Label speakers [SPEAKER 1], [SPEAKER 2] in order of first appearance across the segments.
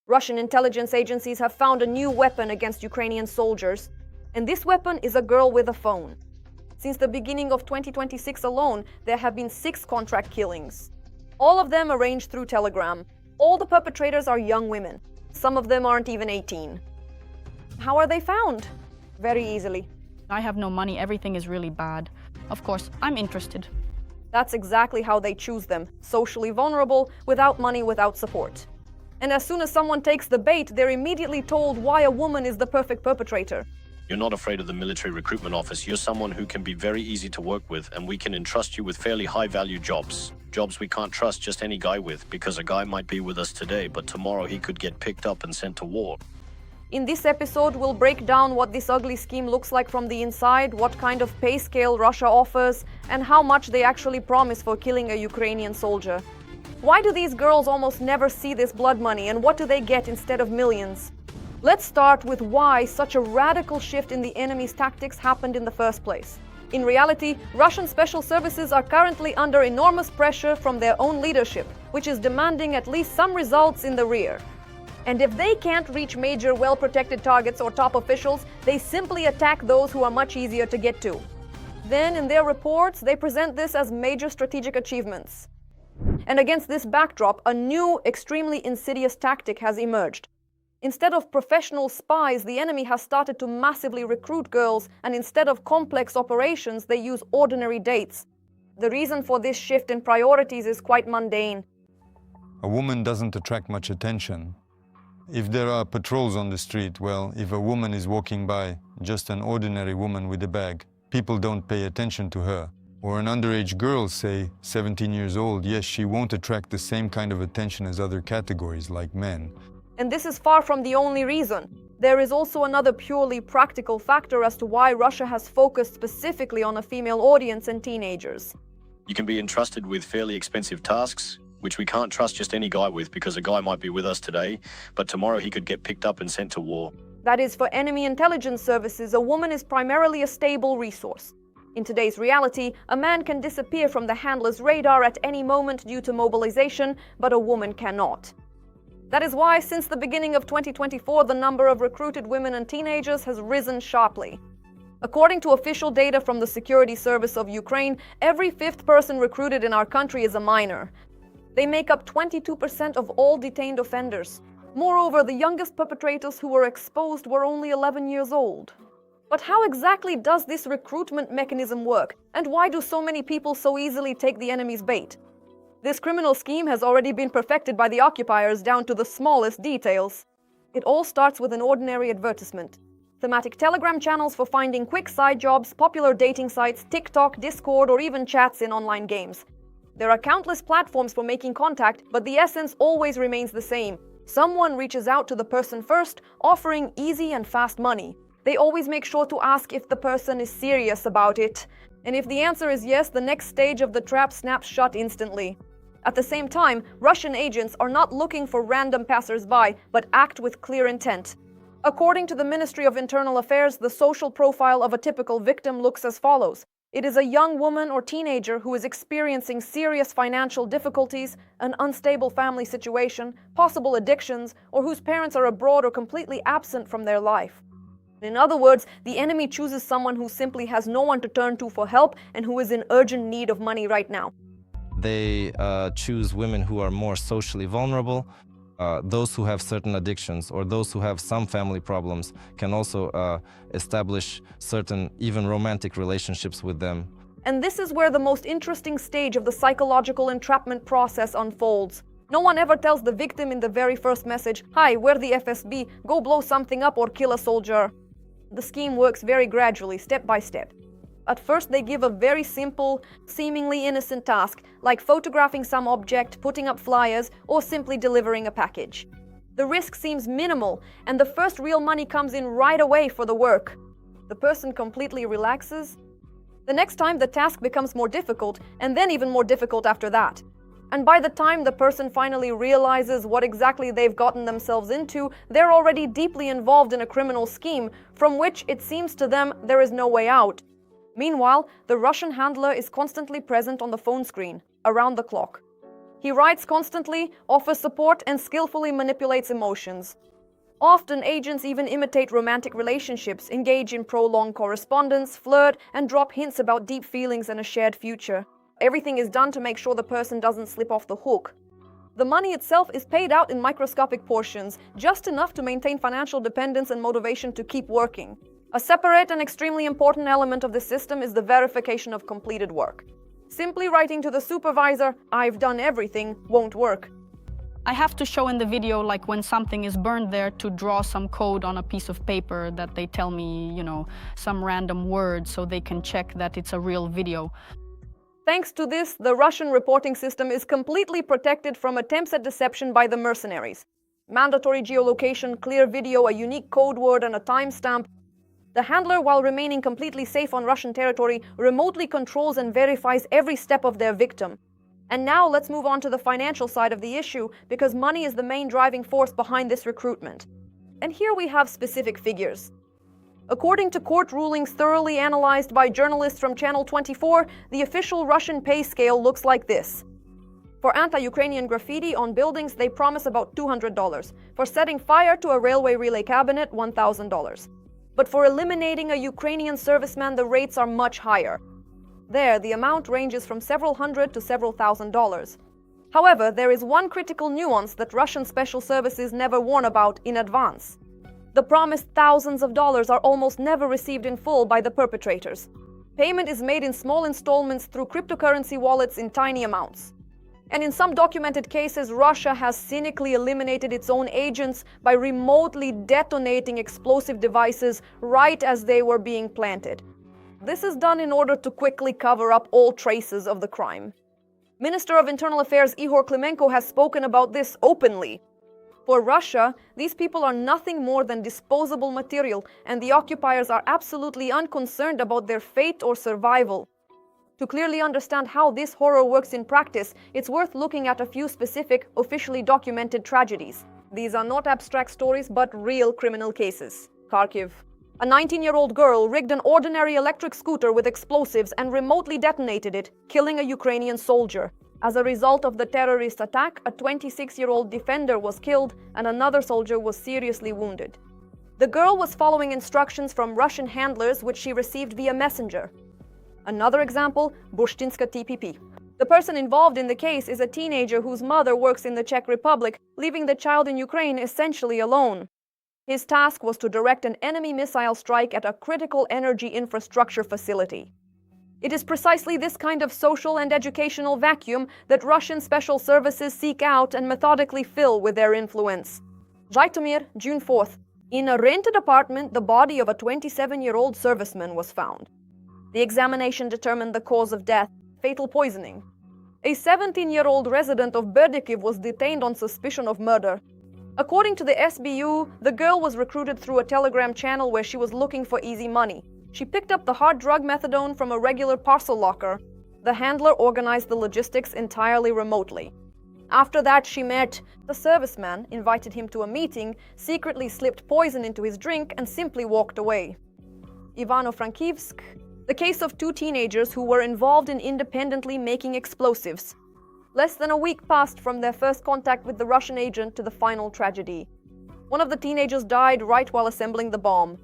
[SPEAKER 1] Russian intelligence agencies have found a new weapon against Ukrainian soldiers, and this weapon is a girl with a phone. Since the beginning of 2026 alone, there have been 6 contract killings. All of them arranged through Telegram. All the perpetrators are young women. Some of them aren't even 18. How are they found? Very easily.
[SPEAKER 2] I have no money, everything is really bad. Of course, I'm interested.
[SPEAKER 1] That's exactly how they choose them. Socially vulnerable, without money, without support. And as soon as someone takes the bait, they're immediately told why a woman is the perfect perpetrator.
[SPEAKER 3] You're not afraid of the military recruitment office. You're someone who can be very easy to work with, and we can entrust you with fairly high-value jobs. Jobs we can't trust just any guy with, because a guy might be with us today, but tomorrow he could get picked up and sent to war.
[SPEAKER 1] In this episode, we'll break down what this ugly scheme looks like from the inside, what kind of pay scale Russia offers, and how much they actually promise for killing a Ukrainian soldier. Why do these girls almost never see this blood money, and what do they get instead of millions? Let's start with why such a radical shift in the enemy's tactics happened in the first place. In reality, Russian special services are currently under enormous pressure from their own leadership, which is demanding at least some results in the rear. And if they can't reach major, well-protected targets or top officials, they simply attack those who are much easier to get to. Then, in their reports, they present this as major strategic achievements. And against this backdrop, a new, extremely insidious tactic has emerged. Instead of professional spies, the enemy has started to massively recruit girls, and instead of complex operations, they use ordinary dates. The reason for this shift in priorities is quite mundane.
[SPEAKER 4] A woman doesn't attract much attention. If there are patrols on the street, well, if a woman is walking by, just an ordinary woman with a bag, people don't pay attention to her. Or an underage girl, say 17 years old, yes, she won't attract the same kind of attention as other categories, like men.
[SPEAKER 1] And this is far from the only reason. There is also another purely practical factor as to why Russia has focused specifically on a female audience and teenagers.
[SPEAKER 3] You can be entrusted with fairly expensive tasks, which we can't trust just any guy with, because a guy might be with us today, but tomorrow he could get picked up and sent to war.
[SPEAKER 1] That is, for enemy intelligence services, a woman is primarily a stable resource. In today's reality, a man can disappear from the handler's radar at any moment due to mobilization, but a woman cannot. That is why, since the beginning of 2024, the number of recruited women and teenagers has risen sharply. According to official data from the Security Service of Ukraine, every 5th person recruited in our country is a minor. They make up 22% of all detained offenders. Moreover, the youngest perpetrators who were exposed were only 11 years old. But how exactly does this recruitment mechanism work, and why do so many people so easily take the enemy's bait? This criminal scheme has already been perfected by the occupiers down to the smallest details. It all starts with an ordinary advertisement. Thematic Telegram channels for finding quick side jobs, popular dating sites, TikTok, Discord, or even chats in online games. There are countless platforms for making contact, but the essence always remains the same. Someone reaches out to the person first, offering easy and fast money. They always make sure to ask if the person is serious about it. And if the answer is yes, the next stage of the trap snaps shut instantly. At the same time, Russian agents are not looking for random passers-by, but act with clear intent. According to the Ministry of Internal Affairs, the social profile of a typical victim looks as follows. It is a young woman or teenager who is experiencing serious financial difficulties, an unstable family situation, possible addictions, or whose parents are abroad or completely absent from their life. In other words, the enemy chooses someone who simply has no one to turn to for help and who is in urgent need of money right now.
[SPEAKER 5] They choose women who are more socially vulnerable. Those who have certain addictions or those who have some family problems can also establish certain, even romantic relationships with them.
[SPEAKER 1] And this is where the most interesting stage of the psychological entrapment process unfolds. No one ever tells the victim in the very first message, "Hi, we're the FSB, go blow something up or kill a soldier." The scheme works very gradually, step by step. At first, they give a very simple, seemingly innocent task, like photographing some object, putting up flyers, or simply delivering a package. The risk seems minimal, and the first real money comes in right away for the work. The person completely relaxes. The next time, the task becomes more difficult, and then even more difficult after that. And by the time the person finally realizes what exactly they've gotten themselves into, they're already deeply involved in a criminal scheme, from which it seems to them there is no way out. Meanwhile, the Russian handler is constantly present on the phone screen, around the clock. He writes constantly, offers support, and skillfully manipulates emotions. Often, agents even imitate romantic relationships, engage in prolonged correspondence, flirt, and drop hints about deep feelings and a shared future. Everything is done to make sure the person doesn't slip off the hook. The money itself is paid out in microscopic portions, just enough to maintain financial dependence and motivation to keep working. A separate and extremely important element of the system is the verification of completed work. Simply writing to the supervisor, "I've done everything," won't work.
[SPEAKER 2] I have to show in the video, like when something is burned there, to draw some code on a piece of paper that they tell me, some random words so they can check that it's a real video.
[SPEAKER 1] Thanks to this, the Russian reporting system is completely protected from attempts at deception by the mercenaries. Mandatory geolocation, clear video, a unique code word, and a timestamp. The handler, while remaining completely safe on Russian territory, remotely controls and verifies every step of their victim. And now let's move on to the financial side of the issue, because money is the main driving force behind this recruitment. And here we have specific figures. According to court rulings thoroughly analyzed by journalists from Channel 24, the official Russian pay scale looks like this. For anti-Ukrainian graffiti on buildings, they promise about $200. For setting fire to a railway relay cabinet, $1,000. But for eliminating a Ukrainian serviceman, the rates are much higher. There, the amount ranges from several hundred to several $1,000s. However, there is one critical nuance that Russian special services never warn about in advance. The promised thousands of dollars are almost never received in full by the perpetrators. Payment is made in small installments through cryptocurrency wallets in tiny amounts. And in some documented cases, Russia has cynically eliminated its own agents by remotely detonating explosive devices right as they were being planted. This is done in order to quickly cover up all traces of the crime. Minister of Internal Affairs Ihor Klimenko has spoken about this openly. For Russia, these people are nothing more than disposable material, and the occupiers are absolutely unconcerned about their fate or survival. To clearly understand how this horror works in practice, it's worth looking at a few specific, officially documented tragedies. These are not abstract stories, but real criminal cases. Kharkiv. A 19-year-old girl rigged an ordinary electric scooter with explosives and remotely detonated it, killing a Ukrainian soldier. As a result of the terrorist attack, a 26-year-old defender was killed and another soldier was seriously wounded. The girl was following instructions from Russian handlers, which she received via messenger. Another example, Bushtinska TPP. The person involved in the case is a teenager whose mother works in the Czech Republic, leaving the child in Ukraine essentially alone. His task was to direct an enemy missile strike at a critical energy infrastructure facility. It is precisely this kind of social and educational vacuum that Russian special services seek out and methodically fill with their influence. Zhytomyr, June 4th. In a rented apartment, the body of a 27-year-old serviceman was found. The examination determined the cause of death, fatal poisoning. A 17-year-old resident of Berdikiv was detained on suspicion of murder. According to the SBU, the girl was recruited through a Telegram channel where she was looking for easy money. She picked up the hard drug methadone from a regular parcel locker. The handler organized the logistics entirely remotely. After that, she met the serviceman, invited him to a meeting, secretly slipped poison into his drink, and simply walked away. Ivano-Frankivsk. The case of two teenagers who were involved in independently making explosives. Less than a week passed from their first contact with the Russian agent to the final tragedy. One of the teenagers died right while assembling the bomb.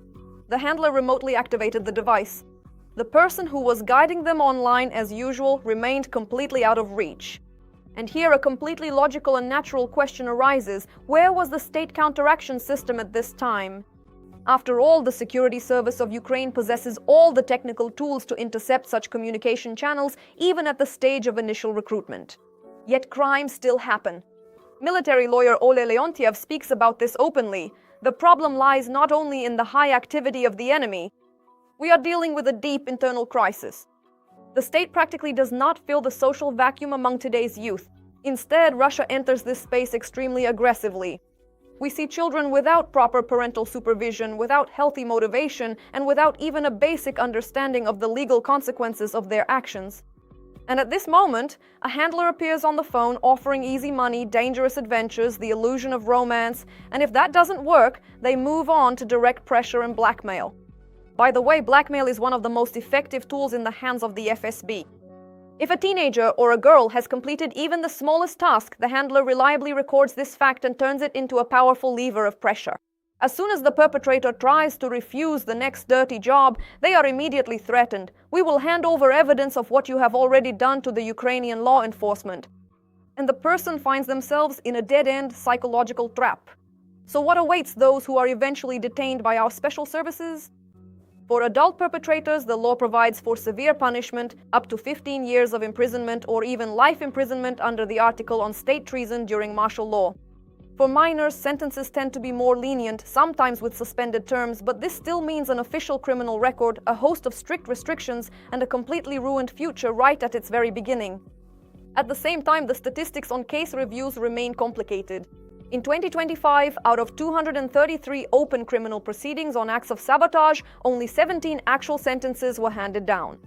[SPEAKER 1] The handler remotely activated the device. The person who was guiding them online as usual remained completely out of reach. And here a completely logical and natural question arises: where was the state counteraction system at this time? After all, the security service of Ukraine possesses all the technical tools to intercept such communication channels, even at the stage of initial recruitment. Yet crimes still happen. Military lawyer Ole Leontiev speaks about this openly. The problem lies not only in the high activity of the enemy. We are dealing with a deep internal crisis. The state practically does not fill the social vacuum among today's youth. Instead, Russia enters this space extremely aggressively. We see children without proper parental supervision, without healthy motivation, and without even a basic understanding of the legal consequences of their actions. And at this moment, a handler appears on the phone offering easy money, dangerous adventures, the illusion of romance, and if that doesn't work, they move on to direct pressure and blackmail. By the way, blackmail is one of the most effective tools in the hands of the FSB. If a teenager or a girl has completed even the smallest task, the handler reliably records this fact and turns it into a powerful lever of pressure. As soon as the perpetrator tries to refuse the next dirty job, they are immediately threatened. We will hand over evidence of what you have already done to the Ukrainian law enforcement. And the person finds themselves in a dead-end psychological trap. So what awaits those who are eventually detained by our special services? For adult perpetrators, the law provides for severe punishment, up to 15 years of imprisonment or even life imprisonment under the article on state treason during martial law. For minors, sentences tend to be more lenient, sometimes with suspended terms, but this still means an official criminal record, a host of strict restrictions, and a completely ruined future right at its very beginning. At the same time, the statistics on case reviews remain complicated. In 2025, out of 233 open criminal proceedings on acts of sabotage, only 17 actual sentences were handed down.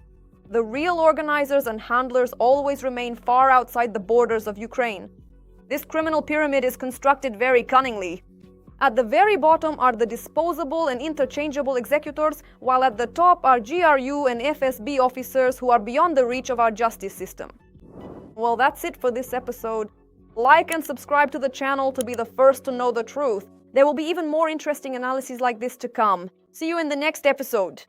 [SPEAKER 1] The real organizers and handlers always remain far outside the borders of Ukraine. This criminal pyramid is constructed very cunningly. At the very bottom are the disposable and interchangeable executors, while at the top are GRU and FSB officers who are beyond the reach of our justice system. Well, that's it for this episode. Like and subscribe to the channel to be the first to know the truth. There will be even more interesting analyses like this to come. See you in the next episode.